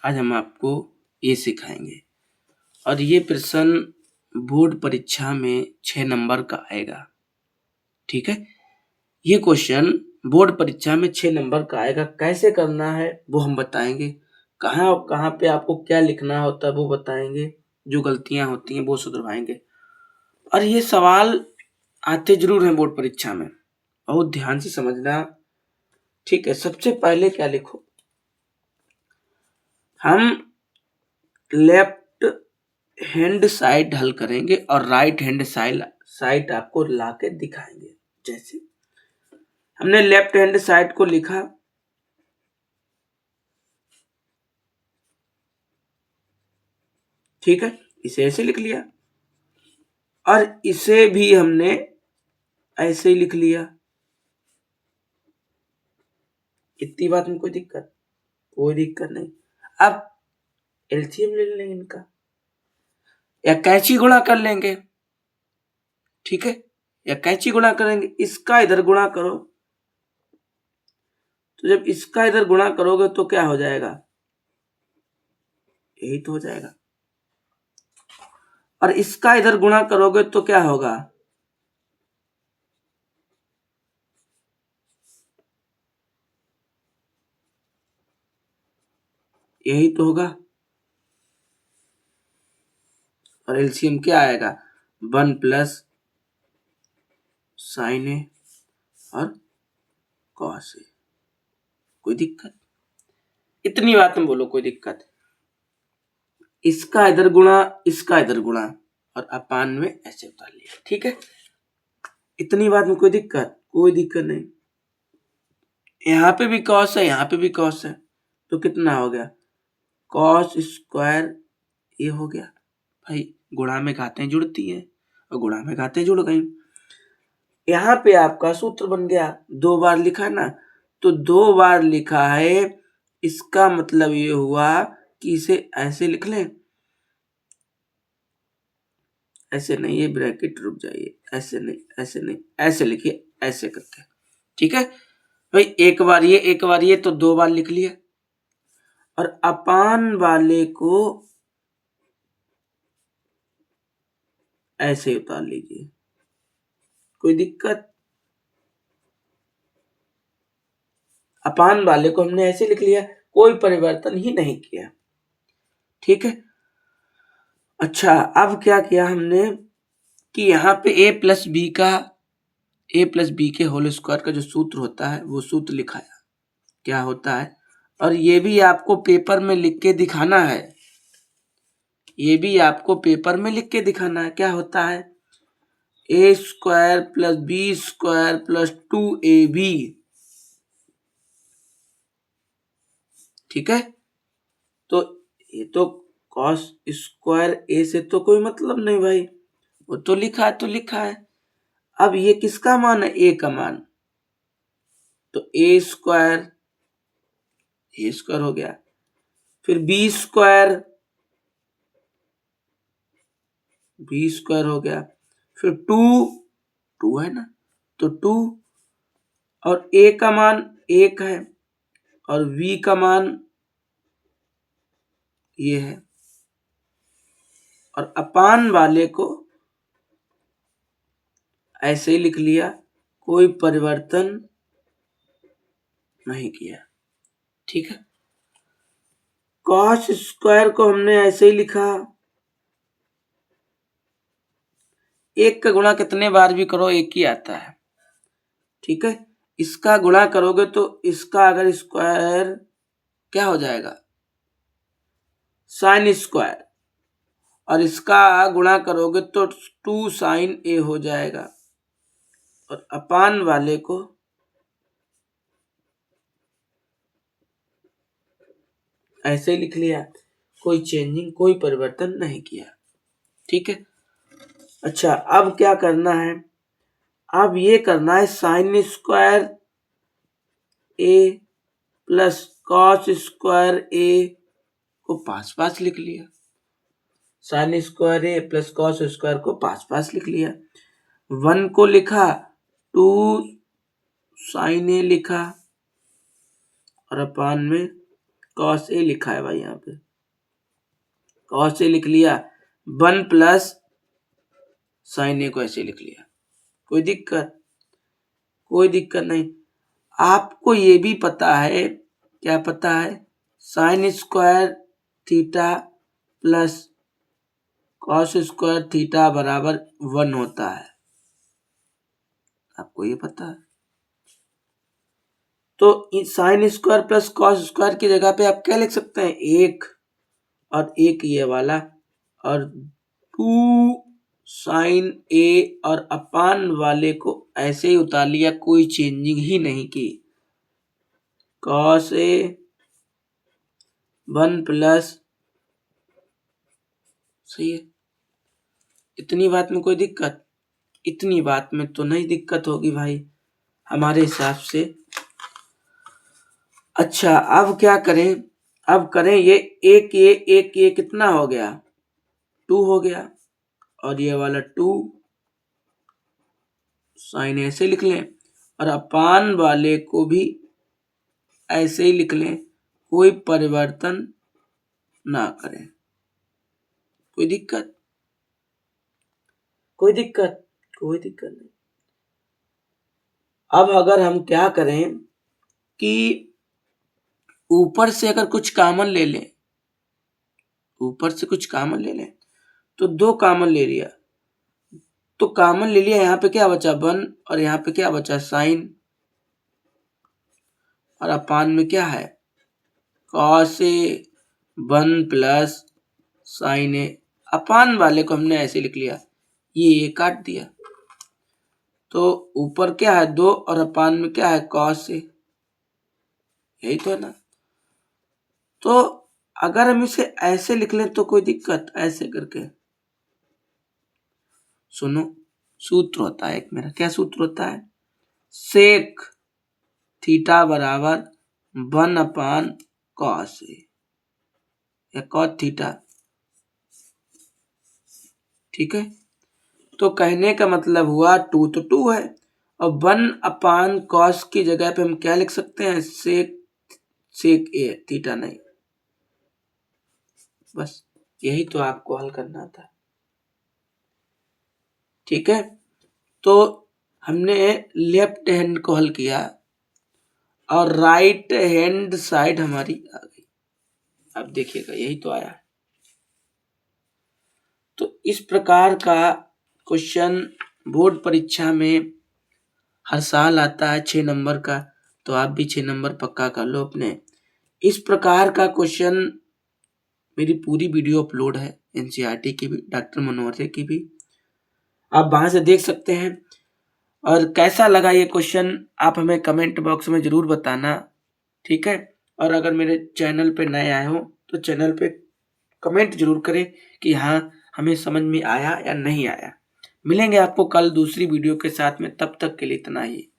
आज हम आपको ये सिखाएंगे और ये प्रश्न बोर्ड परीक्षा में 6 नंबर का आएगा। ठीक है, ये क्वेश्चन बोर्ड परीक्षा में 6 नंबर का आएगा। कैसे करना है वो हम बताएंगे, कहाँ कहाँ पे आपको क्या लिखना होता है वो बताएंगे, जो गलतियां होती हैं वो सुधरवाएंगे। और ये सवाल आते जरूर हैं बोर्ड परीक्षा में, बहुत ध्यान से समझना। ठीक है, सबसे पहले क्या लिखो, हम लेफ्ट हैंड साइड हल करेंगे और राइट हैंड साइड आपको लाके दिखाएंगे। जैसे हमने लेफ्ट हैंड साइड को लिखा, ठीक है, इसे ऐसे लिख लिया और इसे भी हमने ऐसे ही लिख लिया। इतनी बात में कोई दिक्कत नहीं। अब एलसीएम ले लेंगे इनका या कैंची गुणा कर लेंगे। ठीक है, या कैंची गुणा करेंगे, इसका इधर गुणा करो, तो जब इसका इधर गुणा करोगे तो क्या हो जाएगा, यही तो हो जाएगा। और इसका इधर गुणा करोगे तो क्या होगा, यही तो होगा। और एलसीएम क्या आएगा, 1 प्लस साइन ए और कॉस ए। कोई दिक्कत, इतनी बात में बोलो कोई दिक्कत। इसका इधर गुणा, इसका इधर गुणा और अपान में ऐसे उतार लिया। ठीक है, इतनी बात में कोई दिक्कत नहीं। यहाँ पे भी कॉस है, यहाँ पे भी कॉस है, तो कितना हो गया, कॉस स्क्वायर ये हो गया। भाई गुणा में घातें जुड़ती हैं और गुणा में घातें जुड़ गई। यहाँ पे आपका सूत्र बन गया, 2 बार लिखा ना, तो 2 बार लिखा है, इसका मतलब ये हुआ कि इसे ऐसे लिख लें, ऐसे नहीं, ये ब्रैकेट रुक जाइए, ऐसे नहीं, ऐसे लिखिए, ऐसे करके। ठीक है भाई, एक बार ये तो 2 बार लिख लिया। और अपान वाले को ऐसे उतार लीजिए, कोई दिक्कत। अपान वाले को हमने ऐसे लिख लिया, कोई परिवर्तन ही नहीं किया। ठीक है, अच्छा अब क्या किया हमने कि यहाँ पे a प्लस बी के होल स्क्वायर का जो सूत्र होता है वो सूत्र लिखाया, क्या होता है। और ये भी आपको पेपर में लिख के दिखाना है, क्या होता है, a square plus B square plus 2ab। ठीक है, तो ये तो कॉस स्क्वायर ए से तो कोई मतलब नहीं भाई, वो तो लिखा है। अब ये किसका मान है, ए का मान, तो ए स्क्वायर हो गया, फिर बी स्क्वायर हो गया, फिर 2 है ना, तो 2, और ए का मान 1 है और v का मान ये है। और अपान वाले को ऐसे ही लिख लिया, कोई परिवर्तन नहीं किया। ठीक है, कॉस स्क्वायर को हमने ऐसे ही लिखा, 1 का गुणा कितने बार भी करो 1 ही आता है। ठीक है, इसका गुणा करोगे तो इसका अगर स्क्वायर क्या हो जाएगा, साइन स्क्वायर, और इसका गुणा करोगे तो 2 साइन ए हो जाएगा। और अपान वाले को ऐसे लिख लिया, कोई चेंजिंग, कोई परिवर्तन नहीं किया। ठीक है, अच्छा अब क्या करना है, अब ये करना है साइन स्क्वायर ए प्लस कॉस स्क्वायर ए को पास लिख लिया, साइन स्क्वायर ए प्लस कॉस स्क्वायर को पास लिख लिया। 1 को लिखा, 2 साइन ए लिखा और अपान में कॉस ए लिखा है भाई, यहाँ पे कॉस ए लिख लिया, 1 प्लस साइन ए को ऐसे लिख लिया, कोई दिक्कत? कोई दिक्कत नहीं। आपको ये भी पता है, क्या पता है, sine square theta plus cos square theta बराबर 1 होता है, आपको ये पता है। तो sine square plus cos square की जगह पे आप क्या लिख सकते हैं, 1 और 1 ये वाला, और 2 साइन ए, और अपान वाले को ऐसे ही उतार लिया, कोई चेंजिंग ही नहीं की, कॉस ए 1 प्लस, सही है। इतनी बात में कोई दिक्कत? इतनी बात में तो नहीं दिक्कत होगी भाई हमारे हिसाब से। अच्छा, अब क्या करें, अब करें ये एक ये कितना हो गया, 2 हो गया, और ये वाला 2 साइन ऐसे लिख लें, और अपान वाले को भी ऐसे ही लिख लें, कोई परिवर्तन ना करें, कोई दिक्कत? कोई दिक्कत? कोई दिक्कत नहीं। अब अगर हम क्या करें कि ऊपर से अगर कुछ कॉमन ले लें, ऊपर से कुछ कॉमन ले लें, तो 2 कॉमन ले लिया, तो कॉमन ले लिया, यहाँ पे क्या बचा 1, और यहाँ पे क्या बचा साइन, और अपान में क्या है कॉस ए 1 प्लस साइन ए, अपान वाले को हमने ऐसे लिख लिया, ये काट दिया, तो ऊपर क्या है 2 और अपान में क्या है कॉस ए, यही तो है ना। तो अगर हम इसे ऐसे लिख लें तो कोई दिक्कत, ऐसे करके, सुनो सूत्र होता है एक मेरा, क्या सूत्र होता है, सेक थीटा बराबर 1 अपान कॉस ए, या कॉस थीटा, ठीक है। तो कहने का मतलब हुआ 2 तो 2 है, और 1 अपान कॉस की जगह पे हम क्या लिख सकते हैं, सेक ए, थीटा नहीं, बस यही तो आपको हल करना था, ठीक है। तो हमने लेफ्ट हैंड को हल किया, और राइट हैंड साइड हमारी आ गई, अब देखिएगा यही तो आया। तो इस प्रकार का क्वेश्चन बोर्ड परीक्षा में हर साल आता है 6 नंबर का, तो आप भी 6 नंबर पक्का कर लो अपने। इस प्रकार का क्वेश्चन मेरी पूरी वीडियो अपलोड है, एनसीईआरटी की भी, डॉक्टर मनोहर की भी, आप वहां से देख सकते हैं। और कैसा लगा ये क्वेश्चन आप हमें कमेंट बॉक्स में जरूर बताना, ठीक है। और अगर मेरे चैनल पे नए आए हो तो चैनल पे कमेंट जरूर करें कि हाँ हमें समझ में आया या नहीं आया। मिलेंगे आपको कल दूसरी वीडियो के साथ में, तब तक के लिए इतना ही।